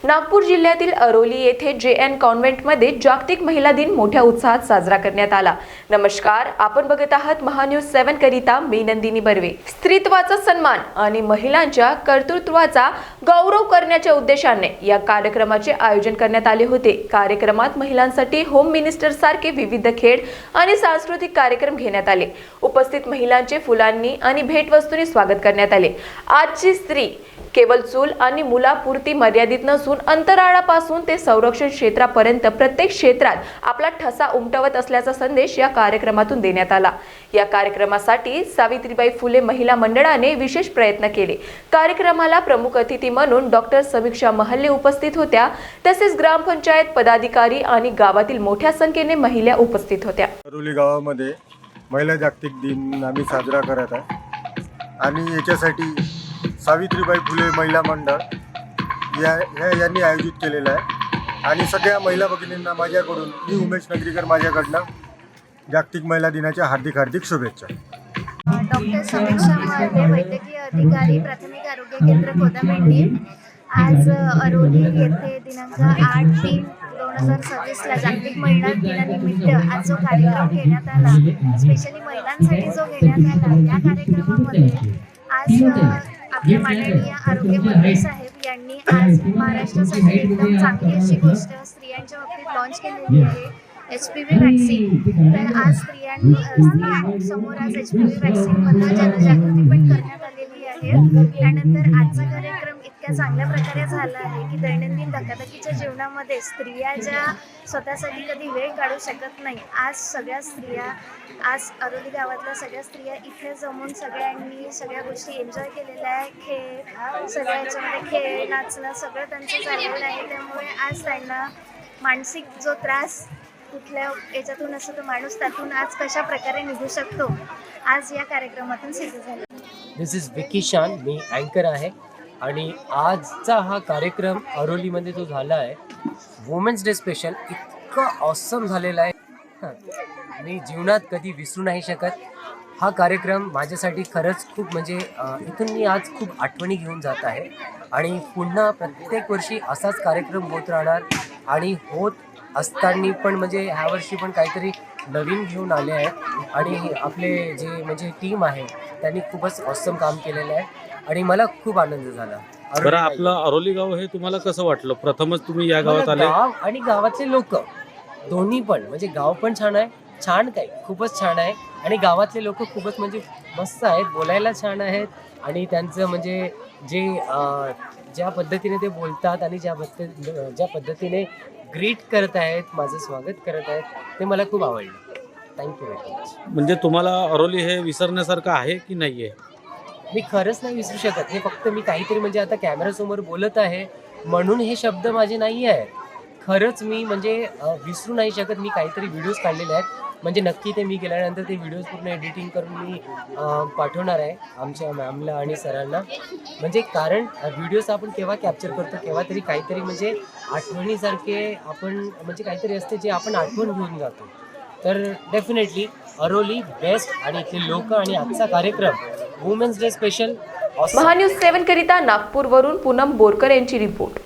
नागपूर जिल्ह्यातील अरोली येथे JN कॉन्व्हेंटमध्ये जागतिक महिला दिन मोठ्या उत्साहात साजरा करण्यात आला। नमस्कार, आपण बघत आहात महान्यूज 7 करिता मी नंदिनी बर्वे। स्त्रीत्वाचा सन्मान आणि महिलांच्या कर्तृत्वाचा गौरव करण्याच्या उद्देशाने या कार्यक्रमाचे आयोजन करण्यात आले होते। कार्यक्रमात महिलांसाठी होम मिनिस्टर सारखे विविध खेळ आणि सांस्कृतिक कार्यक्रम घेण्यात आले। उपस्थित महिलांचे फुलांनी आणि भेटवस्तूंनी स्वागत करण्यात आले। आजची स्त्री केवळ चूल आणि मुलापुरती मर्यादित नसून अंतराळापासून ते संरक्षण क्षेत्रापर्यंत प्रत्येक क्षेत्रात आपला ठसा उमटवत असल्याचा संदेश या कार्यक्रमातून देण्यात आला। या कार्यक्रमासाठी सावित्रीबाई फुले महिला मंडळाने विशेष प्रयत्न केले। कार्यक्रमाला प्रमुख अतिथी म्हणून डॉक्टर समीक्षा महल्ले उपस्थित होत्या, तसेच ग्रामपंचायत पदाधिकारी आणि गावातील मोठ्या संख्येने महिला उपस्थित होत्या। अरोली गावामध्ये महिला जागतिक दिन आम्ही साजरा करत आहे आणि याच्यासाठी सावित्रीबाई फुले महिला मंडळ यांनी आयोजित केलेलं आहे आणि सगळ्या महिला भगिनींना माझ्याकडून मी उमेश नगरीकर माझ्याकडनं जागतिक महिला दिनाच्या हार्दिक हार्दिक शुभेच्छा। डॉक्टर समीक्षा महल्ले, वैद्यकीय अधिकारी, प्राथमिक आरोग्य केंद्र कोदामेंडी। आज अरोली येथे दिनांक 8/3/2026 जागतिक महिला दिनानिमित्त आज जो कार्यक्रम घेण्यात आला, स्पेशली महिलांसाठी जो घेण्यात आला, या कार्यक्रमामध्ये आज आपल्या माननीय आरोग्यमंत्री साहेब यांनी आज महाराष्ट्रासाठी एकदम चांगली अशी गोष्ट स्त्रियांच्या बाबतीत लॉन्च केलेली आहे, HPV वॅक्सिन। तर आज स्त्रियांसमोर आज HPV वॅक्सिनबद्दल जनजागृती पण करण्यात आलेली आहे। त्यानंतर आजचा कार्यक्रम इतक्या चांगल्या प्रकारे झाला आहे की दैनंदिन धकाधकीच्या जीवनामध्ये स्त्रिया ज्या स्वतःसाठी कधी वेळ काढू शकत नाही, आज सगळ्या स्त्रिया, आज अरोली गावातल्या सगळ्या स्त्रिया इथे जमून सगळ्यांनी सगळ्या गोष्टी एन्जॉय केलेल्या आहे। खेळ, सगळ्या याच्यामध्ये खेळ, नाचणं सगळं त्यांचं झालेलं आहे। त्यामुळे आज त्यांना मानसिक जो त्रास कुठल्या याच्यातून असं तो माणूस त्यातून आज कशा प्रकारे निघू शकतो, आज या कार्यक्रमातून सिद्ध झालं। दिस इज विकी शान, मी अँकर आहे आणि आजचा हा कार्यक्रम अरोलीमध्ये जो झाला आहे, वुमेन्स डे स्पेशल, इतका ऑसम झालेला आहे, मी जीवनात कधी विसरू नाही शकत। हा कार्यक्रम माझ्यासाठी खरंच खूप म्हणजे इथून मी आज खूप आठवणी घेऊन जात आहे आणि पुन्हा प्रत्येक वर्षी असाच कार्यक्रम होत राहणार आणि होत असताना पण म्हणजे ह्या वर्षी पण काहीतरी नवीन घेऊन आले आहेत आणि आपले जे म्हणजे टीम आहे त्यांनी खूपच ऑसम काम केलेलं आहे आणि मला खूप आनंद झाला। बरं, आपलं अरोली गाव हे तुम्हाला कसं वाटलं? प्रथमच तुम्ही या गावात आले? गाव आणि गावातले लोक दोन्ही पण, म्हणजे गाव पण छान आहे, छान काय खूपच छान आहे आणि गावातले लोक खूपच म्हणजे मस्त आहेत, बोलायला छान आहेत आणि त्यांचं म्हणजे जे ज्या पद्धतीने ते बोलतात आणि ज्या पद्धतीने ग्रीट करत आहेत, माझं स्वागत करत आहेत, ते मला खूप आवडलं। Thank you very much. म्हणजे तुम्हाला अरोली हे विसरण्यासारखं आहे की नाही आहे? मी खरंच नाही विसरू शकत। हे फक्त मी काहीतरी म्हणजे आता कॅमेरासमोर बोलत आहे म्हणून हे शब्द माझे नाही आहेत, खरंच मी म्हणजे विसरू नाही शकत। मी काहीतरी व्हिडिओज काढलेले आहेत, म्हणजे नक्की ते मी गेल्यानंतर ते व्हिडिओज पूर्ण एडिटिंग करून मी पाठवणार आहे आमच्या मॅमला आणि सरांना, म्हणजे कारण व्हिडिओज आपण केव्हा कॅप्चर करतो, केव्हा तरी काहीतरी म्हणजे आठवणीसारखे आपण म्हणजे काहीतरी असते जे आपण आठवण घेऊन जातो। तर डेफिनेटली अरोली बेस्ट आणि इथले लोक आणि आजचा कार्यक्रम वुमेन्स डे स्पेशल। महान्यूज 7 करिता नागपूरवरून पूनम बोरकर यांची रिपोर्ट।